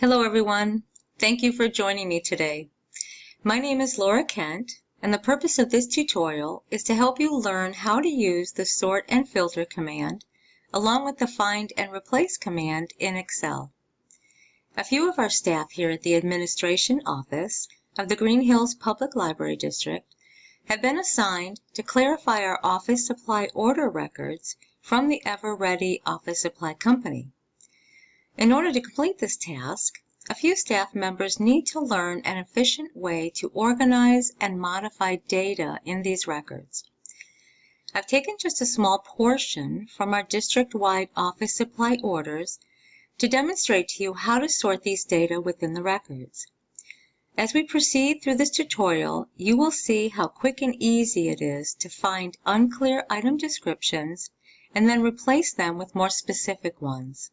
Hello everyone. Thank you for joining me today. My name is Laura Kent, and the purpose of this tutorial is to help you learn how to use the sort and filter command along with the find and replace command in Excel. A few of our staff here at the administration office of the Green Hills Public Library District have been assigned to clarify our office supply order records from the Ever Ready Office Supply Company. In order to complete this task, a few staff members need to learn an efficient way to organize and modify data in these records. I've taken just a small portion from our district-wide office supply orders to demonstrate to you how to sort these data within the records. As we proceed through this tutorial, you will see how quick and easy it is to find unclear item descriptions and then replace them with more specific ones.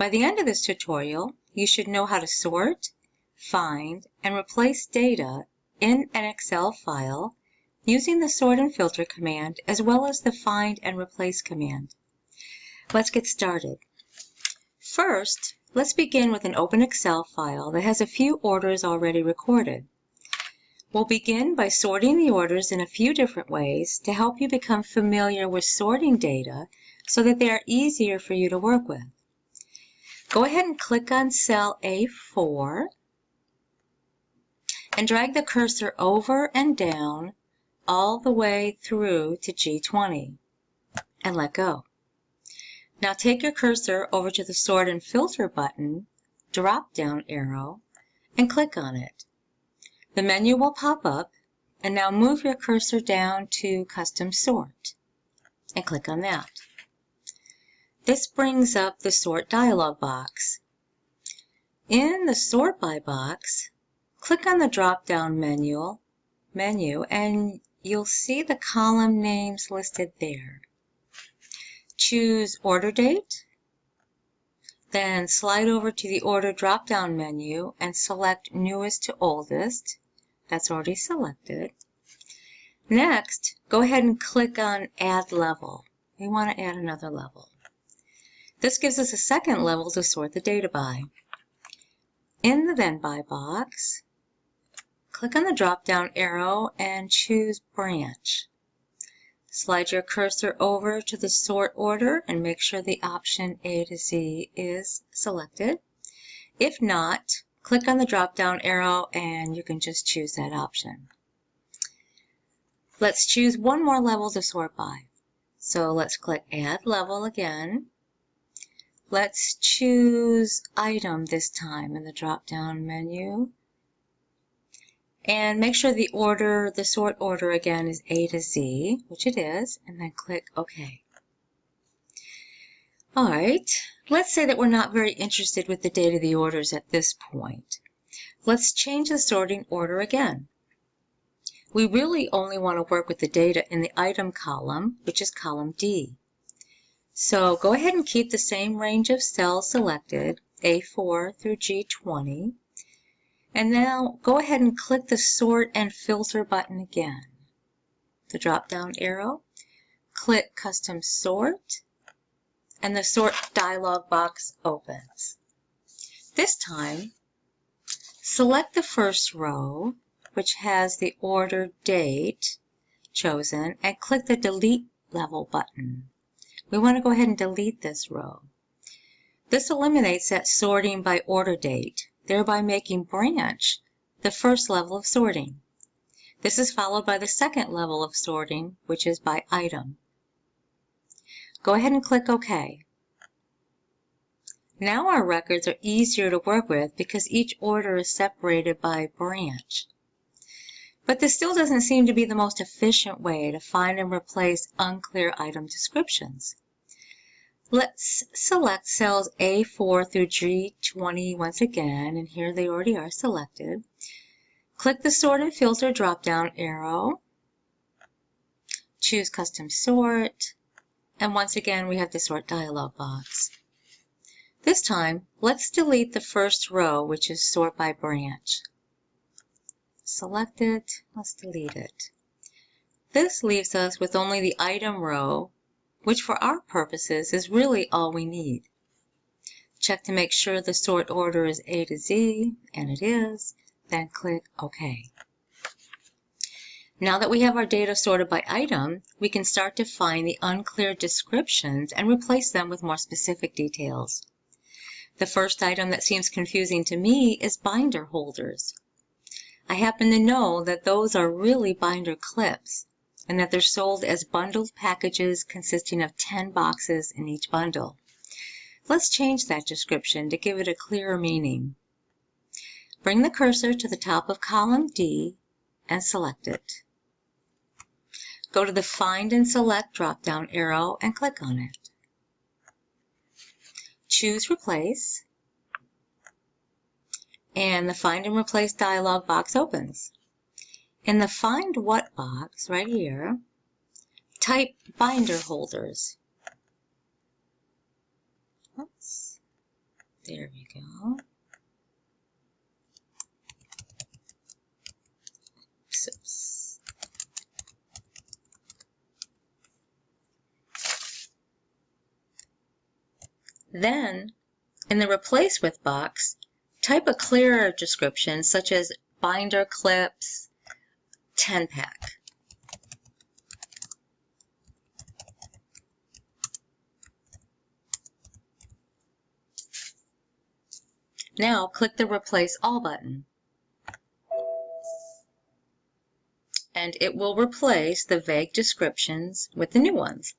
By the end of this tutorial, you should know how to sort, find, and replace data in an Excel file using the sort and filter command as well as the find and replace command. Let's get started. First, let's begin with an open Excel file that has a few orders already recorded. We'll begin by sorting the orders in a few different ways to help you become familiar with sorting data so that they are easier for you to work with. Go ahead and click on cell A4 and drag the cursor over and down all the way through to G20 and let go. Now take your cursor over to the Sort and Filter button, drop-down arrow, and click on it. The menu will pop up, and now move your cursor down to Custom Sort and click on that. This brings up the Sort dialog box. In the Sort By box, click on the drop-down menu and you'll see the column names listed there. Choose Order Date, then slide over to the Order drop-down menu and select Newest to Oldest. That's already selected. Next, go ahead and click on Add Level. We want to add another level. This gives us a second level to sort the data by. In the Then By box, click on the drop-down arrow and choose Branch. Slide your cursor over to the sort order and make sure the option A to Z is selected. If not, click on the drop-down arrow and you can just choose that option. Let's choose one more level to sort by. So let's click Add Level again. Let's choose Item this time in the drop-down menu. And make sure the sort order again is A to Z, which it is, and then click OK. Alright, let's say that we're not very interested with the data of the orders at this point. Let's change the sorting order again. We really only want to work with the data in the item column, which is column D. So go ahead and keep the same range of cells selected, A4 through G20. And now go ahead and click the Sort and Filter button again. The drop-down arrow, click Custom Sort, and the Sort dialog box opens. This time, select the first row, which has the order date chosen, and click the Delete Level button. We want to go ahead and delete this row. This eliminates that sorting by order date, thereby making Branch the first level of sorting. This is followed by the second level of sorting, which is by item. Go ahead and click OK. Now our records are easier to work with because each order is separated by branch. But this still doesn't seem to be the most efficient way to find and replace unclear item descriptions. Let's select cells A4 through G20 once again, and here they already are selected. Click the Sort and Filter drop-down arrow, choose Custom Sort, and once again we have the Sort dialog box. This time, let's delete the first row, which is Sort by Branch. Select it, let's delete it. This leaves us with only the item row, which for our purposes is really all we need. Check to make sure the sort order is A to Z, and it is. Then click OK. Now that we have our data sorted by item, we can start to find the unclear descriptions and replace them with more specific details. The first item that seems confusing to me is binder holders. I happen to know that those are really binder clips and that they're sold as bundled packages consisting of 10 boxes in each bundle. Let's change that description to give it a clearer meaning. Bring the cursor to the top of column D and select it. Go to the Find and Select drop-down arrow and click on it. Choose Replace, and the Find and Replace dialog box opens. In the Find What box right here, type binder holders. Oops. There we go. Oops. Then, in the Replace With box, type a clearer description such as binder clips 10-pack. Now click the Replace All button, and it will replace the vague descriptions with the new ones.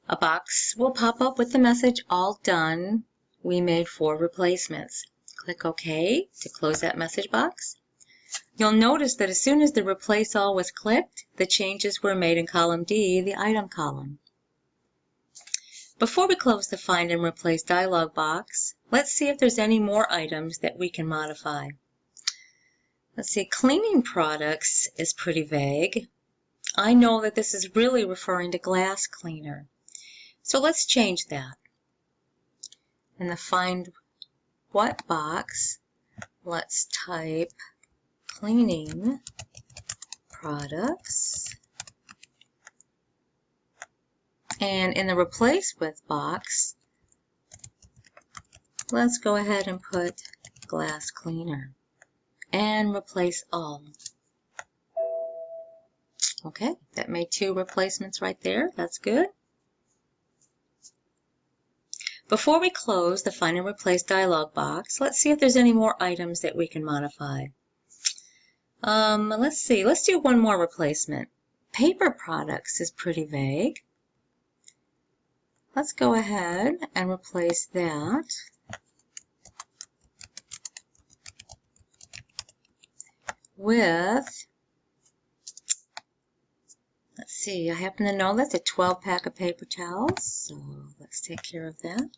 A box will pop up with the message, All Done. We made 4 replacements. Click OK to close that message box. You'll notice that as soon as the Replace All was clicked, the changes were made in column D, the item column. Before we close the Find and Replace dialog box, let's see if there's any more items that we can modify. Let's see, cleaning products is pretty vague. I know that this is really referring to glass cleaner. So let's change that. In the Find What box, let's type cleaning products. And in the Replace With box, let's go ahead and put glass cleaner and replace all. Okay, that made 2 replacements right there. That's good. Before we close the Find and Replace dialog box, let's see if there's any more items that we can modify. Let's see. Let's do one more replacement. Paper products is pretty vague. Let's go ahead and replace that with, let's see, I happen to know that's a 12-pack of paper towels, so let's take care of that.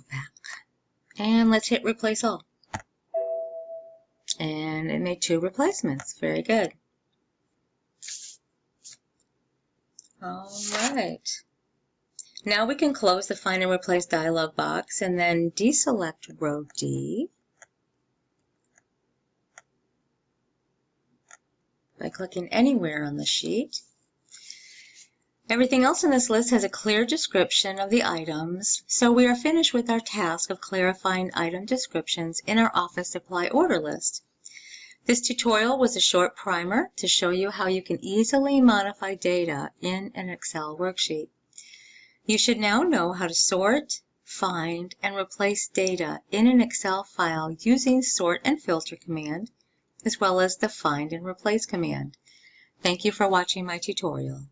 Pack. And let's hit Replace All. And it made 2 replacements. Very good. All right. Now we can close the Find and Replace dialog box and then deselect row D by clicking anywhere on the sheet. Everything else in this list has a clear description of the items, so we are finished with our task of clarifying item descriptions in our office supply order list. This tutorial was a short primer to show you how you can easily modify data in an Excel worksheet. You should now know how to sort, find, and replace data in an Excel file using Sort and Filter command, as well as the Find and Replace command. Thank you for watching my tutorial.